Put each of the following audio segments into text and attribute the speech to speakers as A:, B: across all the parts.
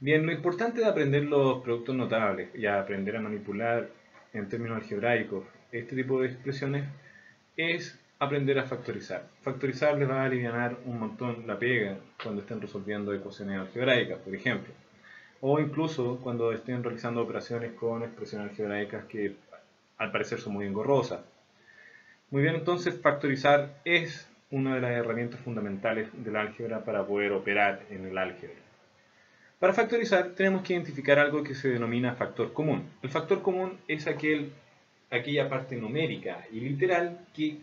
A: Bien, lo importante de aprender los productos notables y aprender a manipular en términos algebraicos este tipo de expresiones es aprender a factorizar. Factorizar les va a aliviar un montón la pega cuando estén resolviendo ecuaciones algebraicas, por ejemplo. O incluso cuando estén realizando operaciones con expresiones algebraicas que al parecer son muy engorrosas. Muy bien, entonces factorizar es una de las herramientas fundamentales del álgebra para poder operar en el álgebra. Para factorizar tenemos que identificar algo que se denomina factor común. El factor común es aquella parte numérica y literal que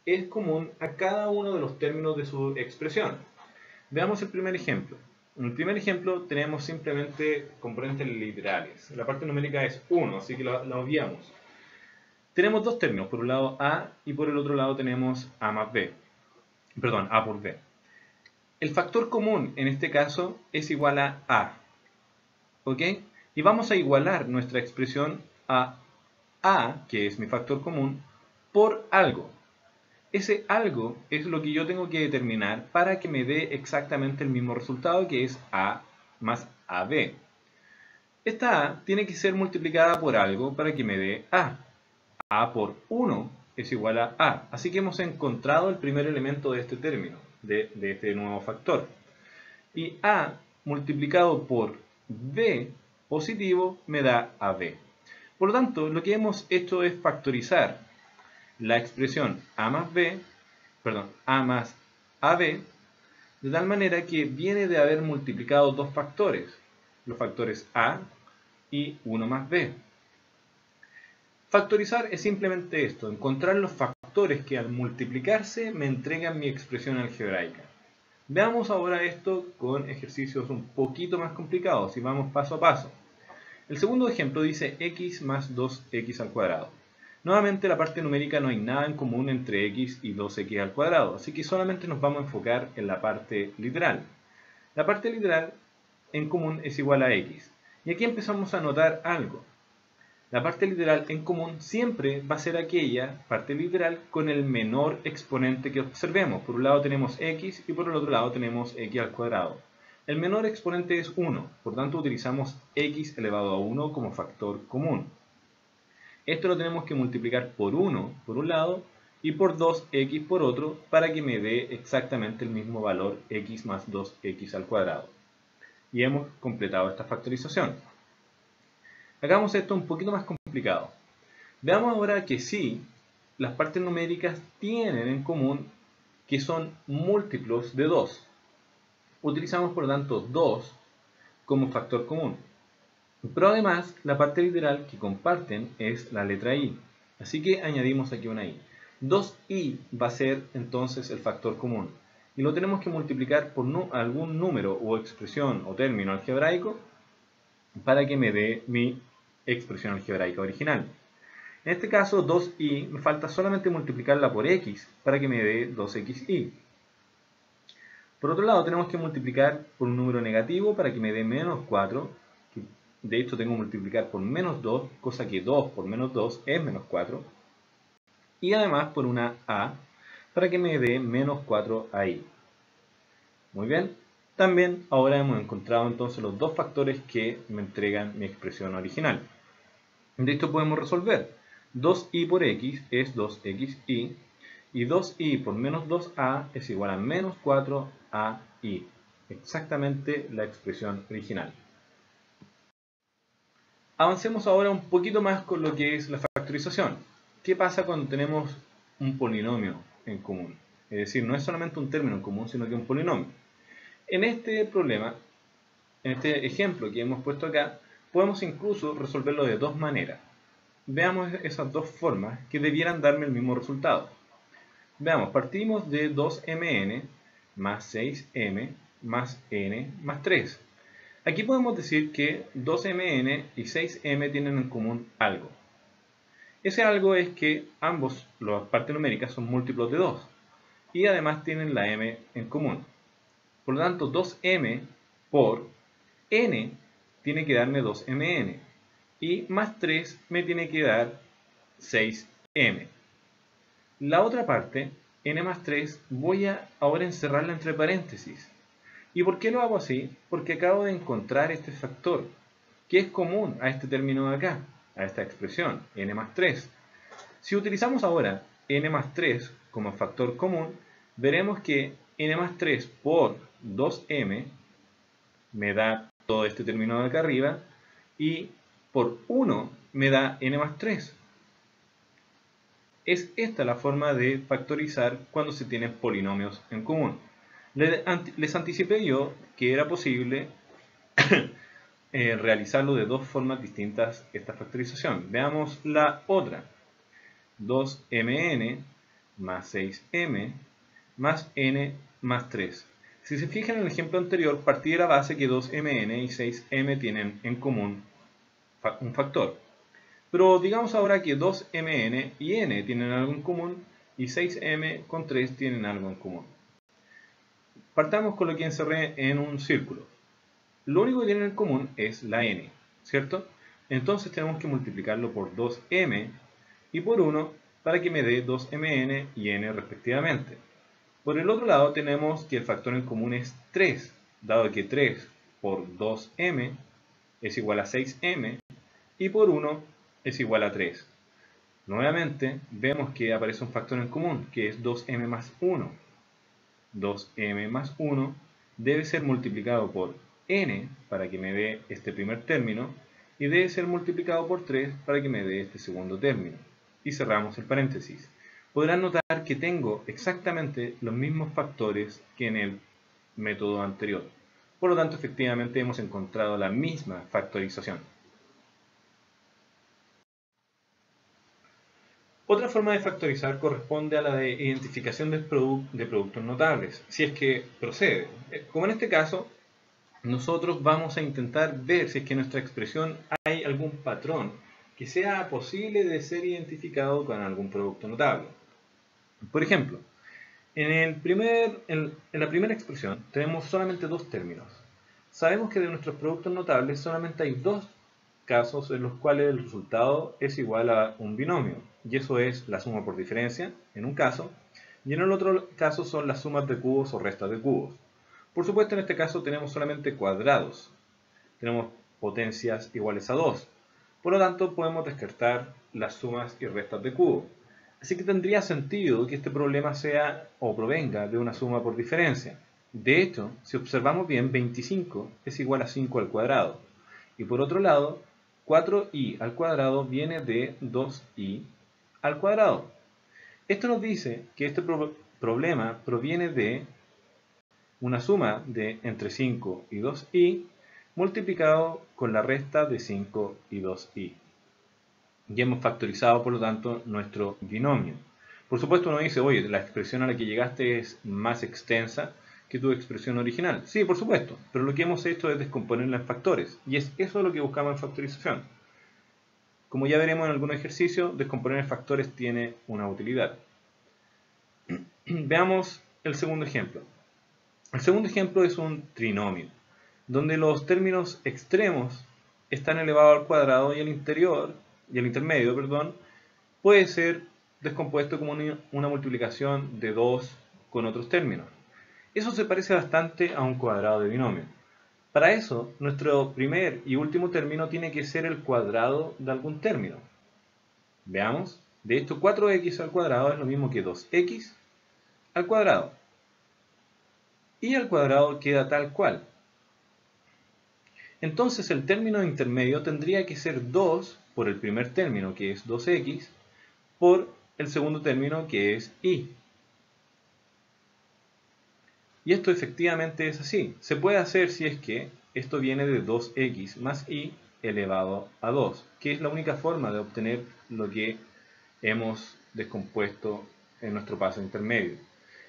A: es común a cada uno de los términos de su expresión. Veamos el primer ejemplo. En el primer ejemplo tenemos simplemente componentes literales. La parte numérica es 1, así que la obviamos. Tenemos dos términos, por un lado a y por el otro lado tenemos a más b. Perdón, a por b. El factor común en este caso es igual a, ¿ok? Y vamos a igualar nuestra expresión a, que es mi factor común, por algo. Ese algo es lo que yo tengo que determinar para que me dé exactamente el mismo resultado, que es a más ab. Esta a tiene que ser multiplicada por algo para que me dé a. A por 1 es igual a. Así que hemos encontrado el primer elemento de este término, de este nuevo factor. Y a multiplicado por b positivo me da ab. Por lo tanto, lo que hemos hecho es factorizar la expresión a más ab, de tal manera que viene de haber multiplicado dos factores, los factores a y 1 más b. Factorizar es simplemente esto, encontrar los factores que al multiplicarse me entregan mi expresión algebraica. Veamos ahora esto con ejercicios un poquito más complicados y vamos paso a paso. El segundo ejemplo dice x más 2x al cuadrado. Nuevamente la parte numérica no hay nada en común entre x y 2x al cuadrado, así que solamente nos vamos a enfocar en la parte literal. La parte literal en común es igual a x. Y aquí empezamos a notar algo. La parte literal en común siempre va a ser aquella parte literal con el menor exponente que observemos. Por un lado tenemos x y por el otro lado tenemos x al cuadrado. El menor exponente es 1, por tanto utilizamos x elevado a 1 como factor común. Esto lo tenemos que multiplicar por 1 por un lado y por 2x por otro para que me dé exactamente el mismo valor x más 2x al cuadrado. Y hemos completado esta factorización. Hagamos esto un poquito más complicado. Veamos ahora que sí, las partes numéricas tienen en común que son múltiplos de 2. Utilizamos por lo tanto 2 como factor común. Pero además, la parte literal que comparten es la letra i. Así que añadimos aquí una i. 2i va a ser entonces el factor común. Y lo tenemos que multiplicar por algún número o expresión o término algebraico para que me dé mi expresión algebraica original. En este caso 2i me falta solamente multiplicarla por x para que me dé 2xi. Por otro lado tenemos que multiplicar por un número negativo para que me dé menos 4, que de hecho tengo que multiplicar por menos 2, cosa que 2 por menos 2 es menos 4. Y además por una a para que me dé menos 4i. Muy bien. También ahora hemos encontrado entonces los dos factores que me entregan mi expresión original. De esto podemos resolver. 2i por x es 2xi y 2i por menos 2a es igual a menos 4ai. Exactamente la expresión original. Avancemos ahora un poquito más con lo que es la factorización. ¿Qué pasa cuando tenemos un polinomio en común? Es decir, no es solamente un término en común, sino que un polinomio. En este problema, en este ejemplo que hemos puesto acá, podemos incluso resolverlo de dos maneras. Veamos esas dos formas que debieran darme el mismo resultado. Veamos, partimos de 2mn más 6m más n más 3. Aquí podemos decir que 2mn y 6m tienen en común algo. Ese algo es que ambos, las partes numéricas, son múltiplos de 2 y además tienen la m en común. Por lo tanto, 2m por n tiene que darme 2mn y más 3 me tiene que dar 6m. La otra parte, n más 3, voy a ahora encerrarla entre paréntesis. ¿Y por qué lo hago así? Porque acabo de encontrar este factor, que es común a este término de acá, a esta expresión, n más 3. Si utilizamos ahora n más 3 como factor común, veremos que n más 3 por 2m me da todo este término de acá arriba, y por 1 me da n más 3. Es esta la forma de factorizar cuando se tienen polinomios en común. Les anticipé yo que era posible realizarlo de dos formas distintas esta factorización. Veamos la otra. 2mn más 6m más n más 3. Si se fijan en el ejemplo anterior, partí de la base que 2mn y 6m tienen en común un factor. Pero digamos ahora que 2mn y n tienen algo en común y 6m con 3 tienen algo en común. Partamos con lo que encerré en un círculo. Lo único que tienen en común es la n, ¿cierto? Entonces tenemos que multiplicarlo por 2m y por 1 para que me dé 2mn y n respectivamente. Por el otro lado tenemos que el factor en común es 3, dado que 3 por 2m es igual a 6m y por 1 es igual a 3. Nuevamente vemos que aparece un factor en común, que es 2m más 1. 2m más 1 debe ser multiplicado por n para que me dé este primer término y debe ser multiplicado por 3 para que me dé este segundo término. Y cerramos el paréntesis. Podrán notar que tengo exactamente los mismos factores que en el método anterior. Por lo tanto, efectivamente hemos encontrado la misma factorización. Otra forma de factorizar corresponde a la de identificación de productos notables, si es que procede. Como en este caso, nosotros vamos a intentar ver si es que en nuestra expresión hay algún patrón que sea posible de ser identificado con algún producto notable. Por ejemplo, en la primera expresión tenemos solamente dos términos. Sabemos que de nuestros productos notables solamente hay dos casos en los cuales el resultado es igual a un binomio, y eso es la suma por diferencia, en un caso, y en el otro caso son las sumas de cubos o restas de cubos. Por supuesto, en este caso tenemos solamente cuadrados, tenemos potencias iguales a 2, por lo tanto podemos descartar las sumas y restas de cubos. Así que tendría sentido que este problema sea o provenga de una suma por diferencia. De hecho, si observamos bien, 25 es igual a 5 al cuadrado. Y por otro lado, 4i al cuadrado viene de 2i al cuadrado. Esto nos dice que este problema proviene de una suma de entre 5 y 2i multiplicado con la resta de 5 y 2i. Y hemos factorizado, por lo tanto, nuestro binomio. Por supuesto, uno dice, oye, la expresión a la que llegaste es más extensa que tu expresión original. Sí, por supuesto, pero lo que hemos hecho es descomponerla en factores. Y es eso lo que buscamos en factorización. Como ya veremos en algún ejercicio, descomponer en factores tiene una utilidad. Veamos el segundo ejemplo. El segundo ejemplo es un trinomio, donde los términos extremos están elevados al cuadrado y el intermedio, puede ser descompuesto como una multiplicación de 2 con otros términos. Eso se parece bastante a un cuadrado de binomio. Para eso, nuestro primer y último término tiene que ser el cuadrado de algún término. Veamos, de hecho 4x al cuadrado es lo mismo que 2x al cuadrado. Y al cuadrado queda tal cual. Entonces el término intermedio tendría que ser 2 por el primer término, que es 2x, por el segundo término, que es y. Y esto efectivamente es así. Se puede hacer si es que esto viene de 2x más y elevado a 2, que es la única forma de obtener lo que hemos descompuesto en nuestro paso intermedio.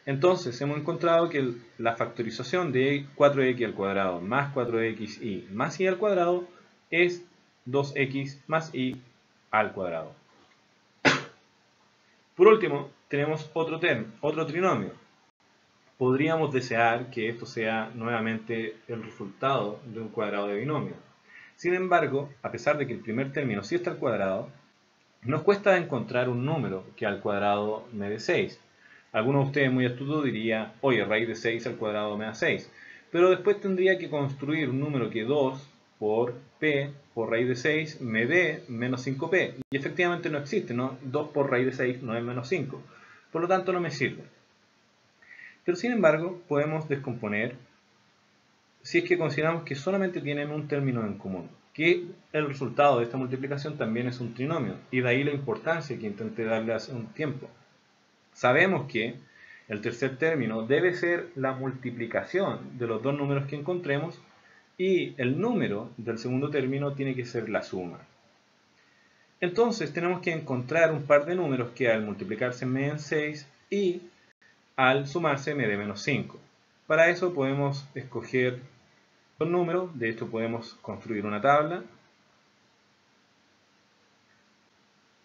A: Entonces hemos encontrado que la factorización de 4x al cuadrado más 4xy más y al cuadrado es 2x más y al cuadrado. Por último, tenemos otro trinomio. Podríamos desear que esto sea nuevamente el resultado de un cuadrado de binomio. Sin embargo, a pesar de que el primer término sí está al cuadrado, nos cuesta encontrar un número que al cuadrado me dé 6. Algunos de ustedes muy astutos diría, oye, raíz de 6 al cuadrado me da 6. Pero después tendría que construir un número que 2 por p por raíz de 6 me dé menos 5p. Y efectivamente no existe, ¿no? 2 por raíz de 6 no es menos 5. Por lo tanto no me sirve. Pero sin embargo podemos descomponer si es que consideramos que solamente tienen un término en común, que el resultado de esta multiplicación también es un trinomio, y de ahí la importancia que intenté darle hace un tiempo. Sabemos que el tercer término debe ser la multiplicación de los dos números que encontremos, y el número del segundo término tiene que ser la suma. Entonces tenemos que encontrar un par de números que al multiplicarse me den 6 y al sumarse me dé menos 5. Para eso podemos escoger los números, de hecho podemos construir una tabla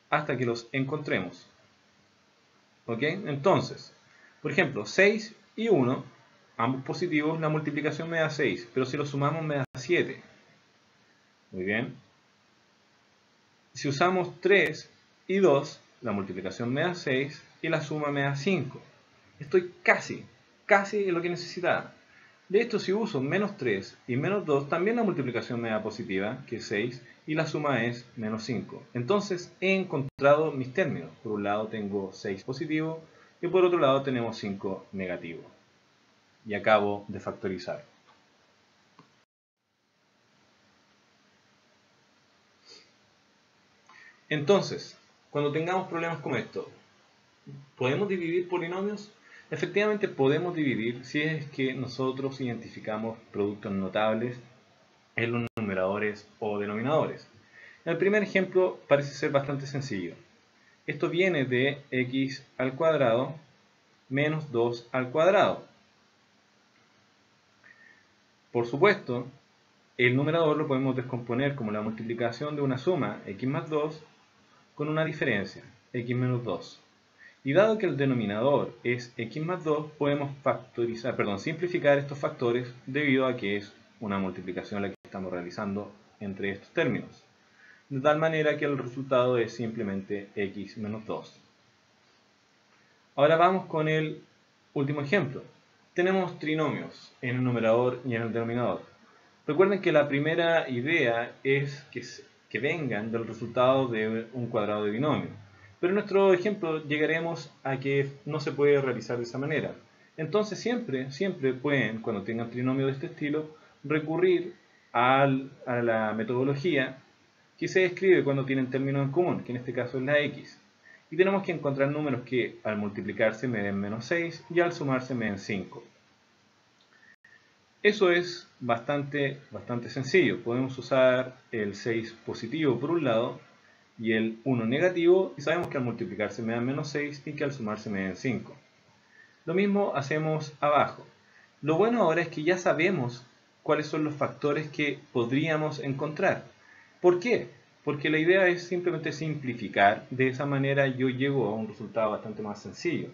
A: hasta que los encontremos. ¿Ok? Entonces, por ejemplo, 6 y 1, ambos positivos, la multiplicación me da 6, pero si los sumamos me da 7. Muy bien. Si usamos 3 y 2, la multiplicación me da 6 y la suma me da 5. Estoy casi en lo que necesitaba. De hecho, si uso menos 3 y menos 2, también la multiplicación me da positiva, que es 6, y la suma es menos 5. Entonces he encontrado mis términos. Por un lado tengo 6 positivo y por otro lado tenemos 5 negativo. Y acabo de factorizar. Entonces, cuando tengamos problemas como esto, ¿podemos dividir polinomios? Efectivamente podemos dividir si es que nosotros identificamos productos notables en los numeradores o denominadores. El primer ejemplo parece ser bastante sencillo. Esto viene de x al cuadrado menos 2 al cuadrado. Por supuesto, el numerador lo podemos descomponer como la multiplicación de una suma x más 2 con una diferencia, x menos 2. Y dado que el denominador es x más 2, podemos simplificar estos factores debido a que es una multiplicación la que estamos realizando entre estos términos. De tal manera que el resultado es simplemente x menos 2. Ahora vamos con el último ejemplo. Tenemos trinomios en el numerador y en el denominador. Recuerden que la primera idea es que vengan del resultado de un cuadrado de binomio. Pero en nuestro ejemplo llegaremos a que no se puede realizar de esa manera. Entonces siempre pueden, cuando tengan trinomio de este estilo, recurrir a la metodología que se describe cuando tienen términos en común, que en este caso es la x. Y tenemos que encontrar números que al multiplicarse me den menos 6 y al sumarse me den 5. Eso es bastante sencillo. Podemos usar el 6 positivo por un lado y el 1 negativo, y sabemos que al multiplicarse me dan menos 6 y que al sumarse me dan 5. Lo mismo hacemos abajo. Lo bueno ahora es que ya sabemos cuáles son los factores que podríamos encontrar. ¿Por qué? Porque la idea es simplemente simplificar. De esa manera yo llego a un resultado bastante más sencillo.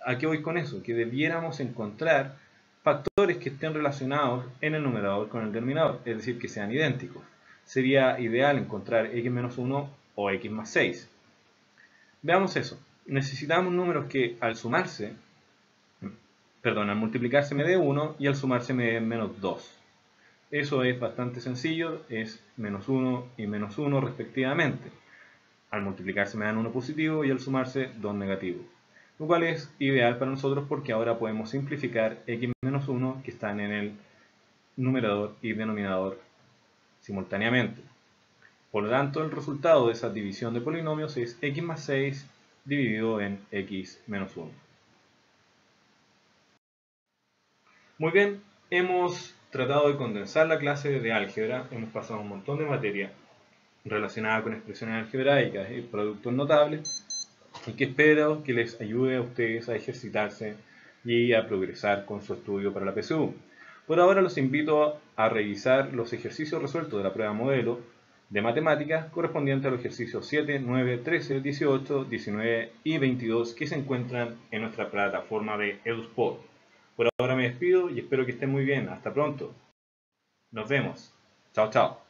A: ¿A qué voy con eso? Que debiéramos encontrar factores que estén relacionados en el numerador con el denominador, es decir, que sean idénticos. Sería ideal encontrar x menos 1 o x más 6. Veamos eso. Necesitamos números que al multiplicarse me dé 1 y al sumarse me dé menos 2. Eso es bastante sencillo, es menos 1 y menos 1 respectivamente. Al multiplicarse me dan 1 positivo y al sumarse 2 negativo. Lo cual es ideal para nosotros porque ahora podemos simplificar x menos 1 que están en el numerador y denominador simultáneamente. Por lo tanto, el resultado de esa división de polinomios es x más 6 dividido en x menos 1. Muy bien, hemos tratado de condensar la clase de álgebra, hemos pasado un montón de materia relacionada con expresiones algebraicas y productos notables, y que espero que les ayude a ustedes a ejercitarse y a progresar con su estudio para la PSU. Por ahora los invito a revisar los ejercicios resueltos de la prueba modelo de matemáticas correspondientes a los ejercicios 7, 9, 13, 18, 19 y 22 que se encuentran en nuestra plataforma de EduSpot. Por ahora me despido y espero que estén muy bien. Hasta pronto. Nos vemos. Chao, chao.